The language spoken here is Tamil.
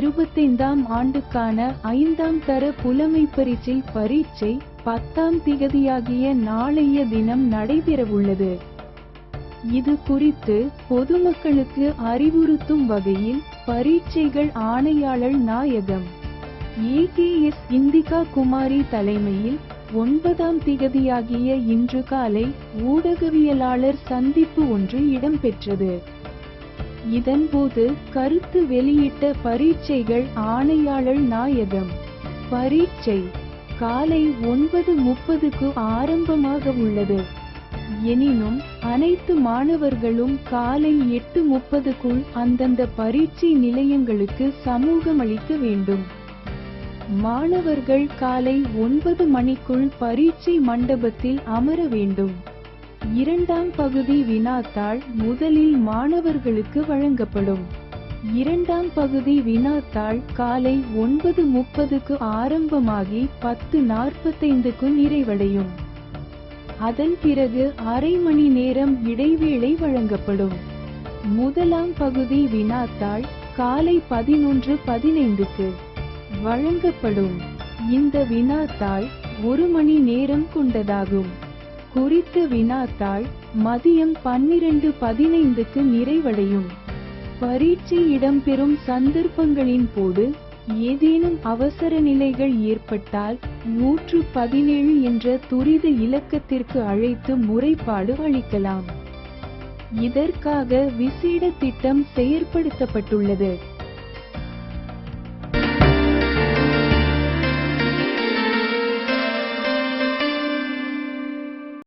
2025ஆம் ஆண்டுக்கான 5ஆம் தர புலமை பரீட்சை 10ஆம் திகதியாகிய நாளைய தினம் நடைபெறவுள்ளது. இது குறித்து பொதுமக்களுக்கு அறிவுறுத்தும் வகையில் பரீட்சைகள் ஆணையாளர் நாயகம் ஏகேஎஸ் இந்திகா குமாரி தலைமையில் 9ஆம் திகதியாகிய இன்று காலை ஊடகவியலாளர் சந்திப்பு ஒன்று இடம்பெற்றது. இதன்போது கருத்து வெளியிட்ட பரீட்சைகள் ஆணையாளர் நாயகம், பரீட்சை காலை 9:30க்கு ஆரம்பமாக உள்ளது. எனினும் அனைத்து மாணவர்களும் காலை 8:30க்குள் அந்தந்த பரீட்சை நிலையங்களுக்கு சமூகமளிக்க வேண்டும். மாணவர்கள் காலை 9 மணிக்குள் பரீட்சை மண்டபத்தில் அமர வேண்டும். 2ஆம் பகுதி வினாத்தாள் முதலில் மாணவர்களுக்கு வழங்கப்படும். 2ஆம் பகுதி வினாத்தாள் காலை 9:30க்கு ஆரம்பமாகி 10:45க்கு நிறைவடையும். அதன் பிறகு அரை மணி நேரம் இடைவேளை வழங்கப்படும். முதலாம் பகுதி வினாத்தாள் காலை 11:15க்கு வழங்கப்படும். இந்த வினாத்தாள் 1 மணி நேரம் கொண்டதாகும். குறித்த வினாத்தாள் மதியம் 12:15க்கு நிறைவடையும். பரீட்சை இடம்பெறும் சந்தர்ப்பங்களின் போது ஏதேனும் அவசர நிலைகள் ஏற்பட்டால் 117 என்ற துரித இலக்கத்திற்கு அழைத்து முறைப்பாடு அளிக்கலாம். இதற்காக விசேட திட்டம் செயற்படுத்தப்பட்டுள்ளது.